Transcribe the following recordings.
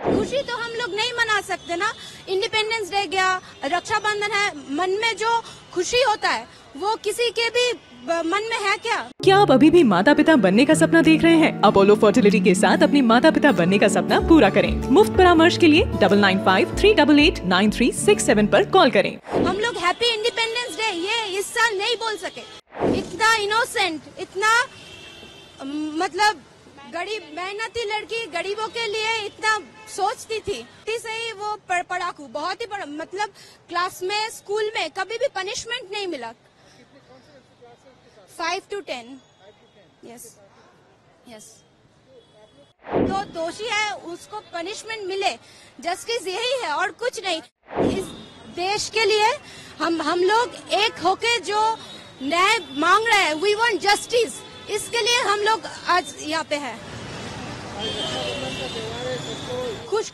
खुशी तो हम लोग नहीं मना सकते ना। इंडिपेंडेंस डे गया, रक्षाबंधन है, मन में जो खुशी होता है वो किसी के भी मन में है क्या आप अभी भी माता पिता बनने का सपना देख रहे हैं? अपोलो फर्टिलिटी के साथ अपनी माता पिता बनने का सपना पूरा करें। मुफ्त परामर्श के लिए 9953889367 पर कॉल करें। हम लोग हैप्पी इंडिपेंडेंस डे ये इस साल नहीं बोल सके। इतना इनोसेंट, इतना मतलब गरीब मेहनती लड़की गरीबों के लिए इतना सोचती थी। से ही वो पढ़ाकू, बहुत ही मतलब क्लास में, स्कूल में कभी भी पनिशमेंट नहीं मिला। 5 to 10। यस। तो दोषी है, उसको पनिशमेंट मिले, जस्टिस यही है और कुछ नहीं। इस देश के लिए हम लोग एक होके जो न्याय मांग रहे हैं, वी वांट जस्टिस, इसके लिए हम लोग आज यहाँ पे है।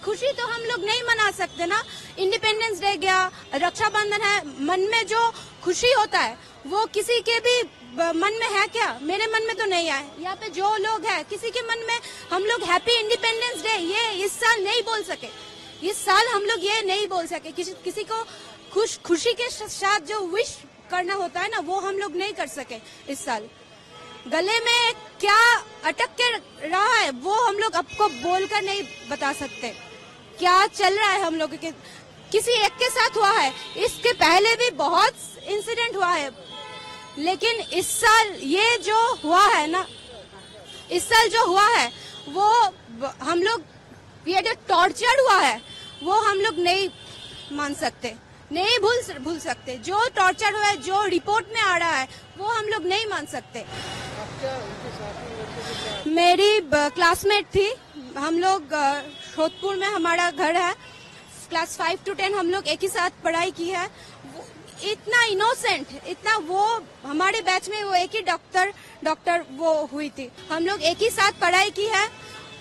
खुशी तो हम लोग नहीं मना सकते ना। इंडिपेंडेंस डे गया, रक्षाबंधन है, मन में जो खुशी होता है वो किसी के भी मन में है क्या? मेरे मन में तो नहीं है। यहाँ पे जो लोग हैं किसी के मन में हम लोग हैप्पी इंडिपेंडेंस डे ये इस साल नहीं बोल सके। इस साल हम लोग ये नहीं बोल सके। किसी को खुशी के साथ जो विश करना होता है ना, वो हम लोग नहीं कर सके इस साल। गले में क्या अटक के रहा है वो हम लोग आपको बोलकर नहीं बता सकते। क्या चल रहा है हम लोग के किसी एक के साथ हुआ है, इसके पहले भी बहुत इंसिडेंट हुआ है, लेकिन इस साल ये जो हुआ है ना, इस साल जो हुआ है वो हम लोग, ये जो टॉर्चर हुआ है वो हम लोग नहीं मान सकते, नहीं भूल सकते। जो टॉर्चर हुआ है, जो रिपोर्ट में आ रहा है वो हम लोग नहीं मान सकते। मेरी क्लासमेट थी, हम लोग जोधपुर में हमारा घर है, क्लास 5 to 10 हम लोग एक ही साथ पढ़ाई की है। इतना इनोसेंट, इतना वो हमारे बैच में वो एक ही डॉक्टर वो हुई थी, हम लोग एक ही साथ पढ़ाई की है।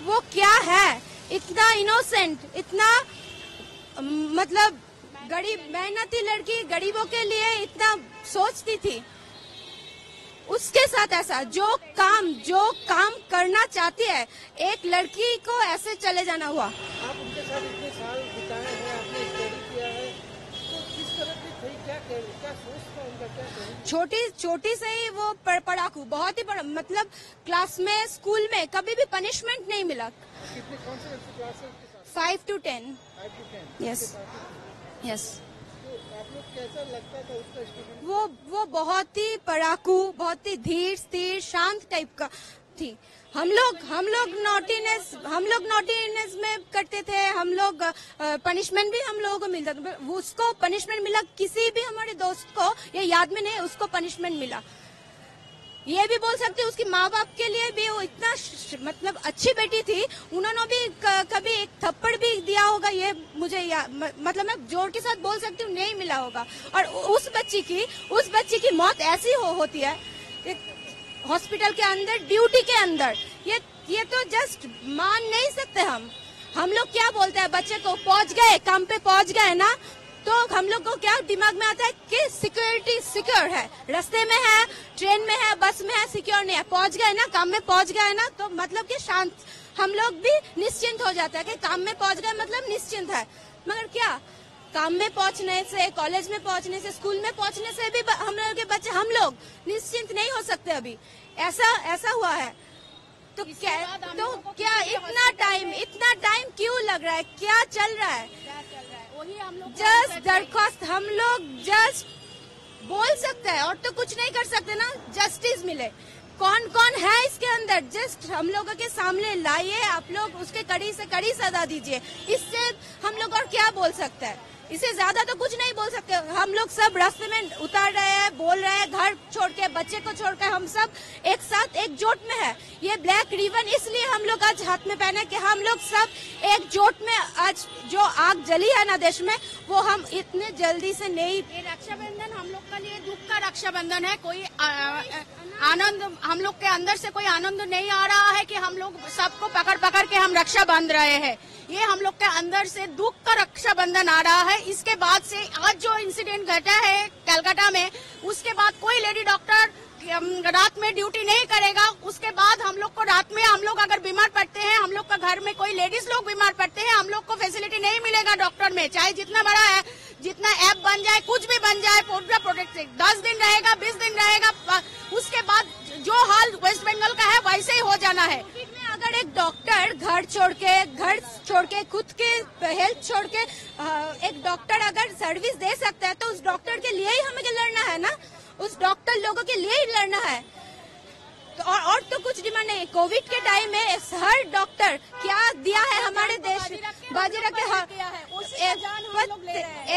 वो क्या है, इतना इनोसेंट, इतना मतलब गरीब मेहनती लड़की गरीबों के लिए इतना सोचती थी, उसके साथ ऐसा जो काम करना चाहती है एक लड़की को ऐसे चले जाना हुआ। आप उनके साथ इतने साल बिताए हैं, आपने स्टडी किया है, तो किस तरह की थी, क्या सोच था उनका, क्या छोटी से ही वो पढ़ाकू, बहुत ही मतलब क्लास में, स्कूल में कभी भी पनिशमेंट नहीं मिला। कितने कौन से क्लास है उसके साथ? 5 to 10। यस। आप लोग कैसा लगता था उसका स्टूडेंट? वो बहुत ही पढ़ाकू, बहुत ही धीर शांत टाइप का थी। हम लोग नॉटीनेस में करते थे, हम लोग पनिशमेंट भी हम लोगों को मिलता था। उसको पनिशमेंट मिला, किसी भी हमारे दोस्त को ये याद में नहीं उसको पनिशमेंट मिला। ये भी बोल सकते उसकी माँ बाप के लिए भी वो इतना मतलब अच्छी बेटी थी, उन्होंने भी कभी एक थप्पड़ भी दिया होगा, ये मुझे मतलब मैं जोर के साथ बोल सकती हूँ नहीं मिला होगा। और उस बच्ची की मौत ऐसी होती है हॉस्पिटल के अंदर, ड्यूटी के अंदर। ये तो जस्ट मान नहीं सकते हम लोग क्या बोलते हैं बच्चे को, पहुंच गए काम पे, पहुंच गए ना, तो हम लोग को क्या दिमाग में आता है कि सिक्योरिटी सिक्योर है, रास्ते में है, ट्रेन में है, बस में है, सिक्योर नहीं है। पहुंच गए ना, काम में पहुंच गए ना, तो मतलब कि शांत, हम लोग भी निश्चिंत हो जाता है कि काम में पहुंच गए मतलब निश्चिंत है। मगर क्या, काम में पहुंचने से, कॉलेज में पहुंचने से, स्कूल में पहुंचने से भी हम लोग के बच्चे, हम लोग निश्चिंत नहीं हो सकते अभी। ऐसा हुआ है तो क्या इतना टाइम क्यों लग रहा है, क्या चल रहा है? वही हम लोग दरख्वास्त हम लोग जस्ट बोल सकते हैं और तो कुछ नहीं कर सकते ना। जस्टिस मिले, कौन है इसके अंदर, जस्ट हम लोगों के सामने लाइए, आप लोग उसके कड़ी से कड़ी सजा दीजिए। इससे हम लोग और क्या बोल सकते हैं, इससे ज्यादा तो कुछ नहीं बोल सकते। हम लोग सब रास्ते में उतार रहे हैं, बोल रहे हैं, घर छोड़ के, बच्चे को छोड़ के, हम सब एक साथ एकजुट में है। ये ब्लैक रिबन इसलिए हम लोग आज हाथ में पहने कि हम लोग सब एकजुट में, आज जो आग जली है ना देश में, वो हम इतने जल्दी से नहीं। ये रक्षाबंधन हम लोग के लिए दुख का रक्षाबंधन है, कोई आनंद हम लोग के अंदर से कोई आनंद नहीं आ रहा है कि हम लोग सबको पकड़ के हम रक्षा बांध रहे हैं। ये हम लोग के अंदर से दुख का रक्षाबंधन आ रहा है। इसके बाद से आज जो इंसिडेंट घटा है कलकत्ता में, उसके बाद कोई लेडी डॉक्टर रात में ड्यूटी नहीं करेगा, उसके बाद हम लोग को रात में हम लोग अगर बीमार पड़ते हैं, हम लोग का घर में कोई लेडीज लोग बीमार पड़ते हैं, हम लोग को फैसिलिटी नहीं मिलेगा डॉक्टर में, चाहे जितना बड़ा है, जितना ऐप बन जाए, कुछ भी बन जाए, पूरा प्रोटेक्ट 10 दिन रहेगा, 20 दिन रहेगा, उसके बाद जो हाल वेस्ट बंगाल का है वैसे ही हो जाना है। अगर एक डॉक्टर घर छोड़ के खुद के हेल्थ छोड़ के एक डॉक्टर अगर सर्विस दे सकता है तो उस डॉक्टर के लिए ही हमें लड़ना है ना, उस डॉक्टर लोगों के लिए ही लड़ना है। तो और तो कुछ डिमांड नहीं। कोविड के टाइम में हर डॉक्टर क्या दिया है हमारे देश, बाजी रख के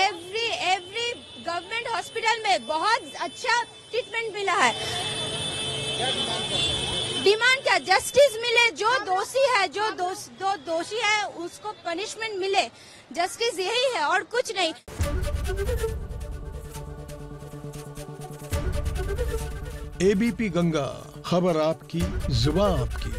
एवरी गवर्नमेंट हॉस्पिटल में बहुत अच्छा ट्रीटमेंट मिला है। डिमांड क्या, जस्टिस मिले, जो दोषी है, जो दोषी है उसको पनिशमेंट मिले, जस्टिस यही है और कुछ नहीं। एबीपी गंगा, खबर आपकी, जुबान आपकी।